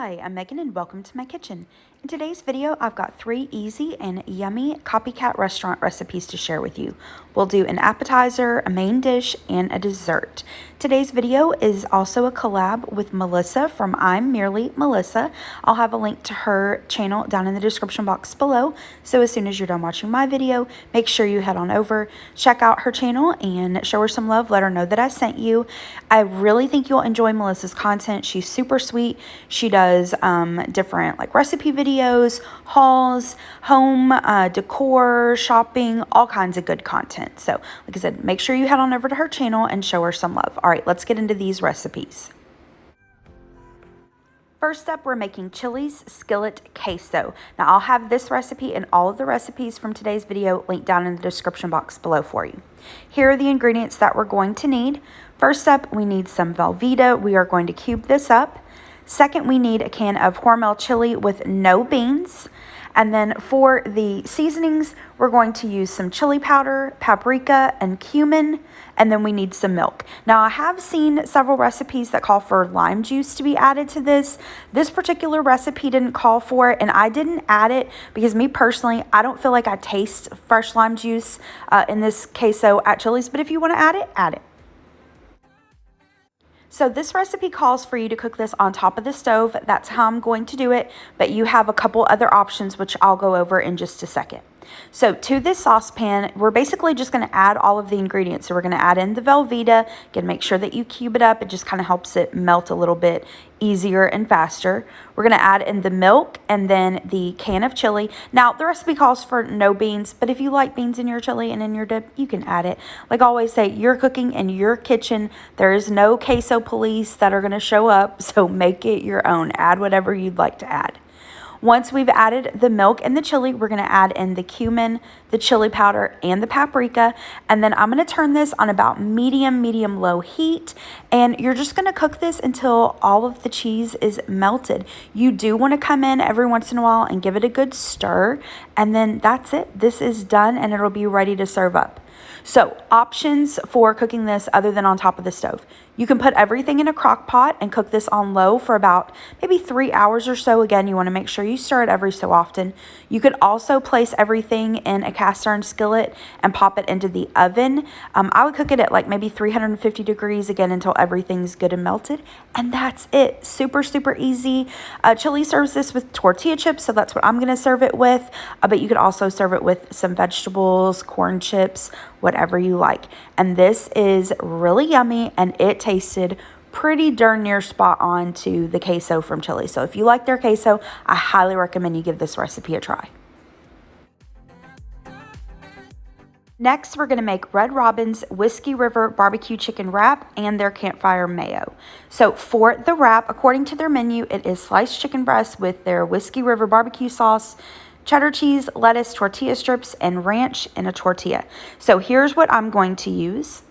Hi, I'm Megan and welcome to my kitchen. In today's video, I've got 3 easy and yummy Copycat restaurant recipes to share with you. We'll do an appetizer, a main dish, and a dessert. Today's video is also a collab with Melissa from I'm Merely Melissa. I'll have a link to her channel down in the description box below. So as soon as you're done watching my video, make sure you head on over, check out her channel, and show her some love. Let her know that I sent you. I really think you'll enjoy Melissa's content. She's super sweet. She does different like recipe videos, hauls, home decor, shopping, all kinds of good content. So like I said, make sure you head on over to her channel and show her some love. All right, let's get into these recipes. First up, we're making Chili's Skillet Queso. Now, I'll have this recipe and all of the recipes from today's video linked down in the description box below for you. Here are the ingredients that we're going to need. First up, we need some Velveeta. We are going to cube this up. Second, we need a can of Hormel chili with no beans. And then for the seasonings, we're going to use some chili powder, paprika, and cumin. And then we need some milk. Now, I have seen several recipes that call for lime juice to be added to this. This particular recipe didn't call for it, and I didn't add it because me personally, I don't feel like I taste fresh lime juice in this queso at Chili's. But if you want to add it, add it. So this recipe calls for you to cook this on top of the stove. That's how I'm going to do it, but you have a couple other options, which I'll go over in just a second. So to this saucepan, we're basically just going to add all of the ingredients. So we're going to add in the Velveeta. Again, make sure that you cube it up. It just kind of helps it melt a little bit easier and faster. We're going to add in the milk and then the can of chili. Now, the recipe calls for no beans, but if you like beans in your chili and in your dip, you can add it. Like I always say, you're cooking in your kitchen. There is no queso police that are going to show up, so make it your own. Add whatever you'd like to add. Once we've added the milk and the chili, we're going to add in the cumin, the chili powder, and the paprika. And then I'm going to turn this on about medium-low heat. And you're just going to cook this until all of the cheese is melted. You do want to come in every once in a while and give it a good stir. And then that's it. This is done and it'll be ready to serve up. So options for cooking this other than on top of the stove. You can put everything in a crock pot and cook this on low for about maybe 3 hours or so. Again, you want to make sure you stir it every so often. You could also place everything in a cast iron skillet and pop it into the oven. I would cook it at like maybe 350 degrees again until everything's good and melted. And that's it. Super, super easy. Chili serves this with tortilla chips, so that's what I'm going to serve it with. But you could also serve it with some vegetables, corn chips, whatever you like. And this is really yummy and it tasted pretty darn near spot on to the queso from Chili. So if you like their queso, I highly recommend you give this recipe a try. Next, we're going to make Red Robin's Whiskey River barbecue chicken wrap and their Campfire mayo. So for the wrap, according to their menu, it is sliced chicken breast with their Whiskey River barbecue sauce, cheddar cheese, lettuce, tortilla strips, and ranch in a tortilla. So here's what I'm going to use.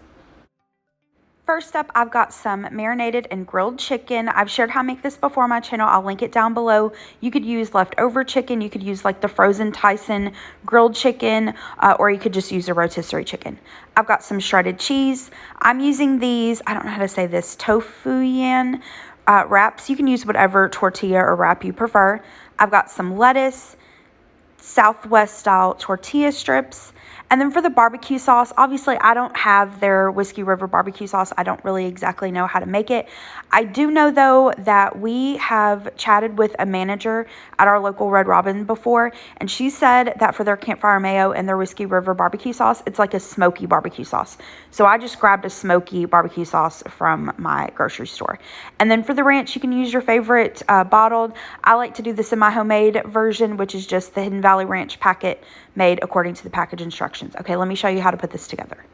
First up, I've got some marinated and grilled chicken. I've shared how I make this before on my channel. I'll link it down below. You could use leftover chicken. You could use like the frozen Tyson grilled chicken, or you could just use a rotisserie chicken. I've got some shredded cheese. I'm using these, I don't know how to say this, tofu yan wraps. You can use whatever tortilla or wrap you prefer. I've got some lettuce, Southwest style tortilla strips. And then for the barbecue sauce, obviously I don't have their Whiskey River barbecue sauce. I don't really exactly know how to make it. I do know though that we have chatted with a manager at our local Red Robin before, and she said that for their Campfire mayo and their Whiskey River barbecue sauce, it's like a smoky barbecue sauce. So I just grabbed a smoky barbecue sauce from my grocery store. And then for the ranch, you can use your favorite bottled. I like to do the semi-homemade version, which is just the Hidden Valley Ranch packet made according to the package instructions. Okay, let me show you how to put this together.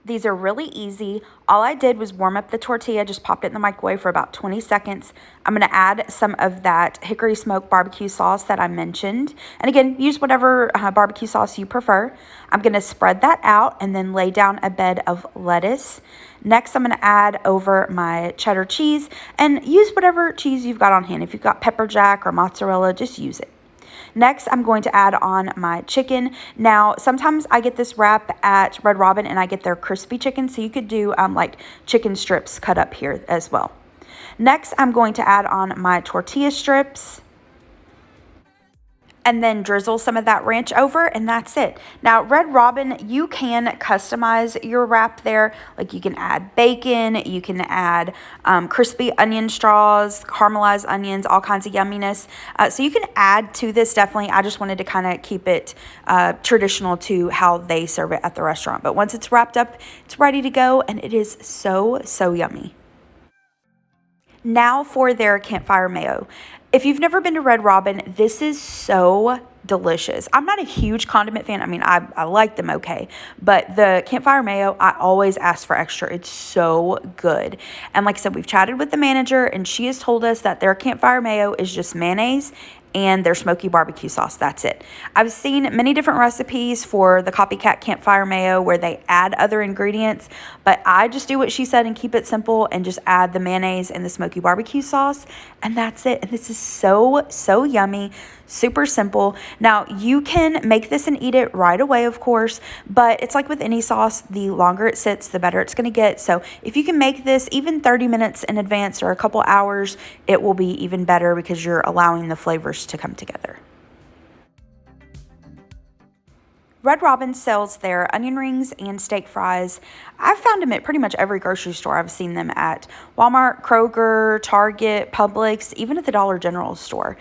These are really easy. All I did was warm up the tortilla, just popped it in the microwave for about 20 seconds. I'm going to add some of that hickory smoked barbecue sauce that I mentioned. And again, use whatever barbecue sauce you prefer. I'm going to spread that out and then lay down a bed of lettuce. Next, I'm going to add over my cheddar cheese and use whatever cheese you've got on hand. If you've got pepper jack or mozzarella, just use it. Next, I'm going to add on my chicken. Now, sometimes I get this wrap at Red Robin and I get their crispy chicken. So you could do like chicken strips cut up here as well. Next, I'm going to add on my tortilla strips and then drizzle some of that ranch over, and that's it. Now, Red Robin, you can customize your wrap there. Like, you can add bacon, you can add crispy onion straws, caramelized onions, all kinds of yumminess. So you can add to this, definitely. I just wanted to kind of keep it traditional to how they serve it at the restaurant. But once it's wrapped up, it's ready to go, and it is so, so yummy. Now for their campfire mayo. If you've never been to Red Robin, this is so delicious. I'm not a huge condiment fan. I mean, I like them okay, but the campfire mayo, I always ask for extra. It's so good. And like I said, we've chatted with the manager, and she has told us that their campfire mayo is just mayonnaise and their smoky barbecue sauce. That's it. I've seen many different recipes for the Copycat campfire mayo where they add other ingredients, but I just do what she said and keep it simple and just add the mayonnaise and the smoky barbecue sauce, and that's it. And this is so, so yummy. Super simple. Now, you can make this and eat it right away, of course, but it's like with any sauce, the longer it sits, the better it's going to get. So if you can make this even 30 minutes in advance or a couple hours, it will be even better because you're allowing the flavors to come together. Red Robin sells their onion rings and steak fries. I've found them at pretty much every grocery store. I've seen them at Walmart, Kroger, Target, Publix, even at the Dollar General store.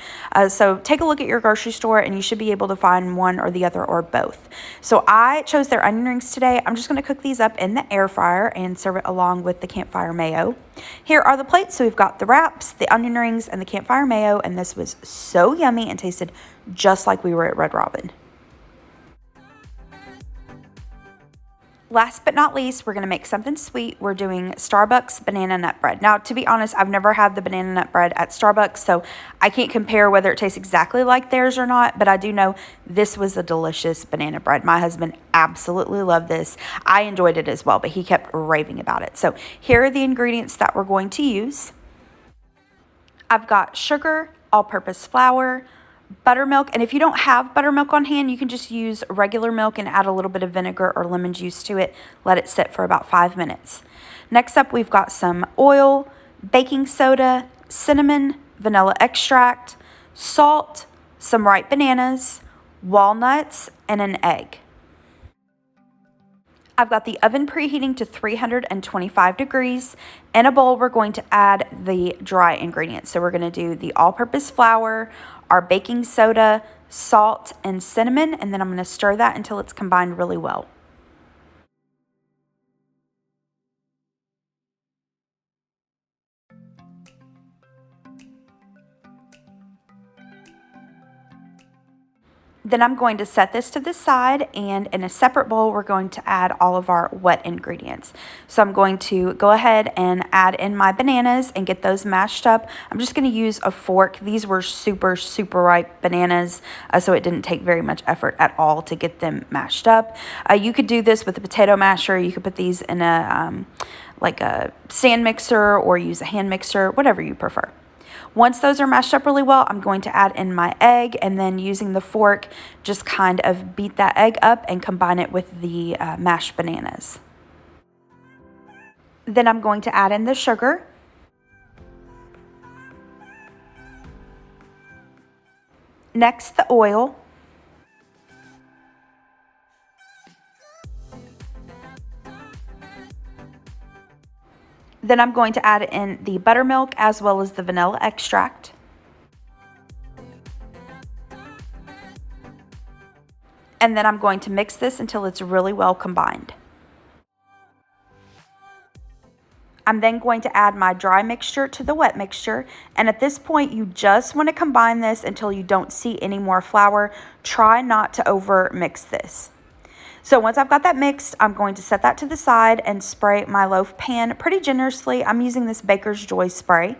So take a look at your grocery store and you should be able to find one or the other or both. So I chose their onion rings today. I'm just going to cook these up in the air fryer and serve it along with the campfire mayo. Here are the plates. So we've got the wraps, the onion rings, and the campfire mayo, and this was so yummy and tasted just like we were at Red Robin. Last but not least, we're going to make something sweet. We're doing Starbucks banana nut bread. Now, to be honest, I've never had the banana nut bread at Starbucks, so I can't compare whether it tastes exactly like theirs or not, but I do know this was a delicious banana bread. My husband absolutely loved this. I enjoyed it as well, but he kept raving about it. So here are the ingredients that we're going to use. I've got sugar, all-purpose flour, buttermilk, and if you don't have buttermilk on hand, you can just use regular milk and add a little bit of vinegar or lemon juice to it. Let it sit for about 5 minutes. Next up, we've got some oil, baking soda, cinnamon, vanilla extract, salt, some ripe bananas, walnuts, and an egg. I've got the oven preheating to 325 degrees. In a bowl, we're going to add the dry ingredients. So we're going to do the all-purpose flour, our baking soda, salt, and cinnamon, and then I'm going to stir that until it's combined really well. Then I'm going to set this to the side, and in a separate bowl, we're going to add all of our wet ingredients. So I'm going to go ahead and add in my bananas and get those mashed up. I'm just going to use a fork. These were super, super ripe bananas, so it didn't take very much effort at all to get them mashed up. You could do this with a potato masher. You could put these in like a stand mixer or use a hand mixer, whatever you prefer. Once those are mashed up really well, I'm going to add in my egg, and then using the fork, just kind of beat that egg up and combine it with the mashed bananas. Then I'm going to add in the sugar. Next, the oil. Then I'm going to add in the buttermilk as well as the vanilla extract. And then I'm going to mix this until it's really well combined. I'm then going to add my dry mixture to the wet mixture. And at this point, you just want to combine this until you don't see any more flour. Try not to over mix this. So once I've got that mixed, I'm going to set that to the side and spray my loaf pan pretty generously. I'm using this Baker's Joy spray.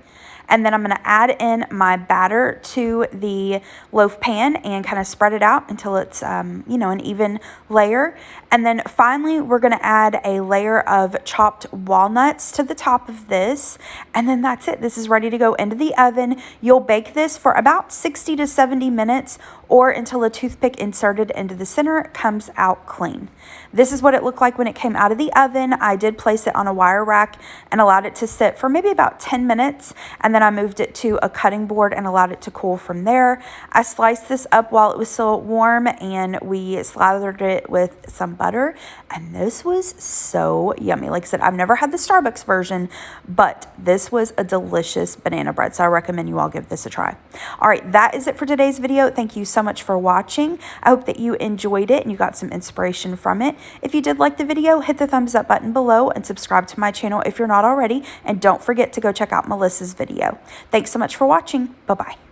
And then I'm going to add in my batter to the loaf pan and kind of spread it out until it's, you know, an even layer. And then finally, we're going to add a layer of chopped walnuts to the top of this. And then that's it. This is ready to go into the oven. You'll bake this for about 60 to 70 minutes or until a toothpick inserted into the center comes out clean. This is what it looked like when it came out of the oven. I did place it on a wire rack and allowed it to sit for maybe about 10 minutes. And then I moved it to a cutting board and allowed it to cool from there. I sliced this up while it was still warm and we slathered it with some butter. And this was so yummy. Like I said, I've never had the Starbucks version, but this was a delicious banana bread. So I recommend you all give this a try. All right, that is it for today's video. Thank you so much for watching. I hope that you enjoyed it and you got some inspiration from it. If you did like the video, hit the thumbs up button below and subscribe to my channel if you're not already. And don't forget to go check out Melissa's video. Thanks so much for watching. Bye-bye.